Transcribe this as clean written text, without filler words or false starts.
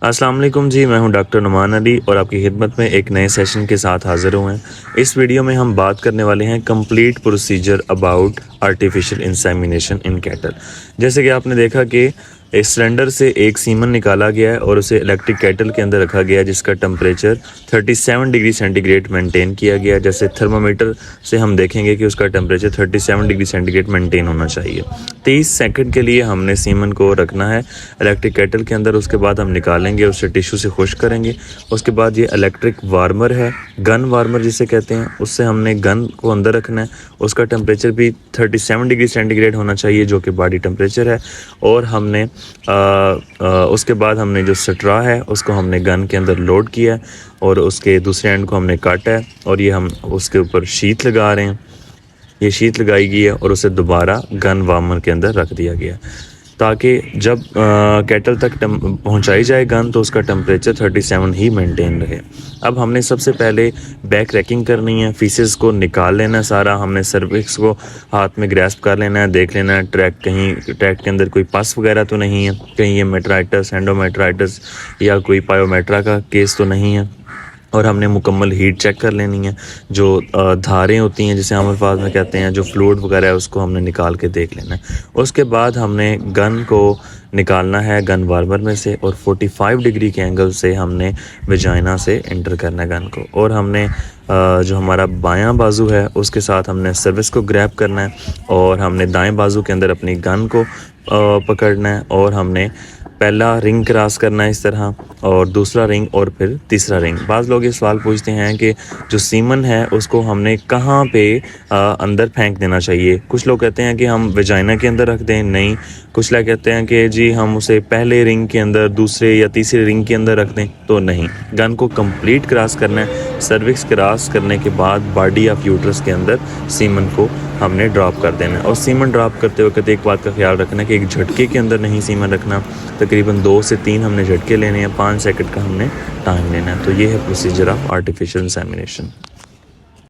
अस्सलाम वालेकुम जी, मैं हूं डॉक्टर नुमान अली और आपकी खिदमत में एक नए सेशन के साथ हाज़िर हुए हैं। इस वीडियो में हम बात करने वाले हैं complete procedure about artificial insemination in cattle. जैसे कि आपने देखा कि इस सिलेंडर से एक सीमन निकाला गया है और उसे इलेक्ट्रिक कैटल के अंदर रखा गया है, जिसका टेम्परेचर 37 डिग्री सेंटीग्रेड मेंटेन किया गया है। जैसे थर्मामीटर से हम देखेंगे कि उसका टेम्परेचर 37 डिग्री सेंटीग्रेड मेंटेन होना चाहिए। 30 सेकंड के लिए हमने सीमन को रखना है इलेक्ट्रिक कैटल के अंदर। उसके बाद हम निकालेंगे, उसे टिश्यू से खुश करेंगे। उसके बाद ये इलेक्ट्रिक वार्मर है, गन वार्मर जिसे कहते हैं, उससे हमने गन को अंदर रखना है। उसका टेम्परेचर भी 37 डिग्री सेंटीग्रेड होना चाहिए, जो कि बॉडी टेम्परेचर है। और हमने उसके बाद हमने जो स्ट्रा है उसको हमने गन के अंदर लोड किया है और उसके दूसरे एंड को हमने काटा है और ये हम उसके ऊपर शीट लगा रहे हैं। ये शीट लगाई गई है और उसे दोबारा गन वार्मर के अंदर रख दिया गया ताकि जब कैटल तक पहुंचाई जाए गन तो उसका टेम्परेचर 37 ही मेंटेन रहे। अब हमने सबसे पहले बैक रैकिंग करनी है, फीसेस को निकाल लेना है सारा। हमने सर्विक्स को हाथ में ग्रैस्प कर लेना है, देख लेना है ट्रैक के अंदर कोई पस वगैरह तो नहीं है, कहीं ये मेट्राइटिस, एंडोमेट्राइटिस या कोई पायोमेट्रा का केस तो नहीं है। और हमने मुकम्मल हीट चेक कर लेनी है। जो धारें होती हैं जिसे हम अल्फाज में कहते हैं, जो फ्लूइड वगैरह है, उसको हमने निकाल के देख लेना है। उसके बाद हमने गन को निकालना है गन वार्मर में से और 45 डिग्री के एंगल से हमने वजाइना से एंटर करना है गन को। और हमने जो हमारा बायां बाजू है उसके साथ हमने सर्विस को ग्रैब करना है और हमने दाएं बाजू के अंदर अपनी गन को पकड़ना है और हमने पहला रिंग क्रॉस करना है इस तरह, और दूसरा रिंग और फिर तीसरा रिंग। बाज़ लोग ये सवाल पूछते हैं कि जो सीमन है उसको हमने कहाँ पे अंदर फेंक देना चाहिए। कुछ लोग कहते हैं कि हम वजाइना के अंदर रख दें, नहीं। कुछ लोग कहते हैं कि जी हम उसे पहले रिंग के अंदर, दूसरे या तीसरे रिंग के अंदर रख दें, तो नहीं। गन को कंप्लीट क्रॉस करना है। सर्विक्स क्रॉस करने के बाद बॉडी ऑफ यूट्रस के अंदर सीमन को हमने ड्रॉप कर देना है। और सीमन ड्रॉप करते वक्त एक बात का ख्याल रखना है कि एक झटके के अंदर नहीं सीमन रखना। तकरीबन 2 से 3 हमने झटके लेने हैं, 5 सेकंड का हमने टाइम लेना है। तो ये है प्रोसीजर ऑफ आर्टिफिशियल इंसेमिनेशन।